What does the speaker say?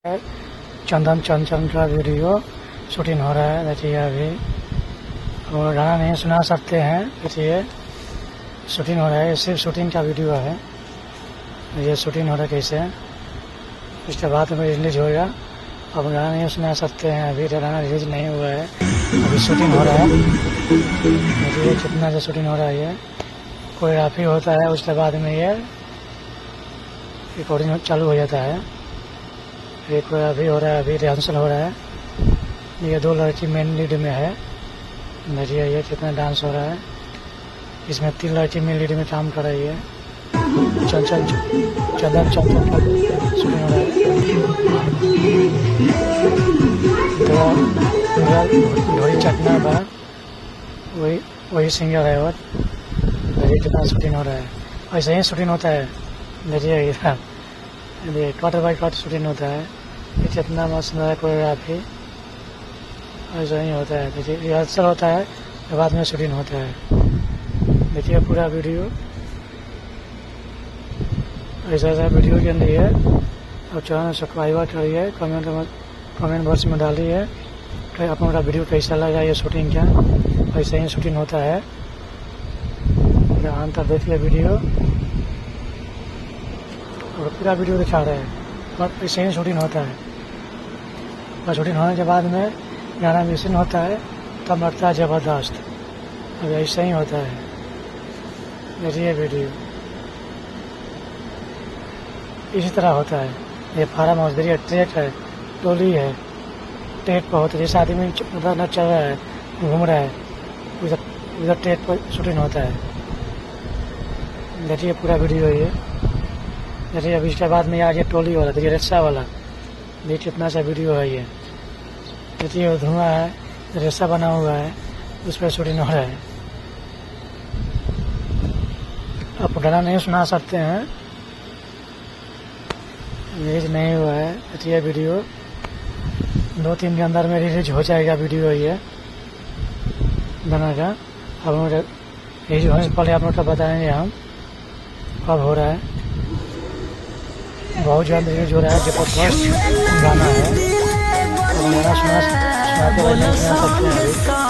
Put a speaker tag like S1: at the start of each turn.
S1: चंदन चंचल का video shooting हो रहा है। देखिए अभी और गाना नहीं सुना सकते हैं। देखिए शूटिंग हो रहा है, सिर्फ शूटिंग का वीडियो है। ये शूटिंग हो रहा है कैसे, इसके बाद में रिलीज होगा। अब गाना नहीं सुना सकते हैं, अभी गाना रिलीज नहीं हुआ है, अभी शूटिंग हो रहा है। देखिए कितना से शूटिंग हो रहा है। ये कोरियोग्राफी होता है, उसके बाद में ये रिकॉर्डिंग चालू हो जाता है। एक अभी हो रहा है, अभी रिहर्सल हो रहा है। ये दो लड़की मेन लीड में है। देखिए ये कितना डांस हो रहा है। इसमें 3 लड़की मेन लीड में काम कर रही है। चंदन चंचल का शूटिंग हो रहा है। ढोरी चटना बा वही सिंगर है। और देखिए कितना शूटिंग हो रहा है। ऐसे ही शूटिंग होता है। देखिए इधर कट बाई कट शूटिंग होता है। ये कितना मस्त है कोरियोग्राफी, ऐसा ही होता है। देखिए रिहर्सल होता है, फिर बाद में शूटिंग होता है। देखिए पूरा वीडियो ऐसा ऐसा वीडियो के लिए है। और चैनल सब्सक्राइब करिए, कमेंट बॉक्स में डालिए कि आप लोगों का वीडियो कैसा लगा। ये शूटिंग क्या ऐसे ही शूटिंग होता है। अंत तक देखिए वीडियो, और पूरा वीडियो दिखा रहे हैं। बस ऐसे ही शूटिंग होता है। और शूटिंग होने के बाद में गाना मिक्सिंग होता है, तब लगता है ज़बरदस्त। अब ऐसा ही होता है। देखिए वीडियो इसी तरह होता है। ये फार्म हाउस, देखिए ट्रैक है, टोली है, ट्रैक पर होता है। जैसे आदमी उधर न चल रहा है, घूम रहा है, उधर ट्रैक पर शूटिंग होता है। देखिए पूरा वीडियो ये। देखिए अभी इसके बाद में आ गया टोली वाला, देखिए रिक्शा वाला। देखिए कितना सा वीडियो है ये। देखिए धुआं है, रिक्शा बना हुआ है, उस पर शूटिंग हो रहा है। आप गाना नहीं सुना सकते हैं, रिलीज नहीं हुआ है। देखिए वीडियो 2-3 दिन के अंदर में रिलीज हो जाएगा वीडियो ये गाना का। अब रिलीज होने से पहले आप लोग को बताएंगे हम कब हो रहा है। बहुत जल्द रिलीज हो रहा है। जबरदस्त गाना है। गाना सुना सकते हैं अभी।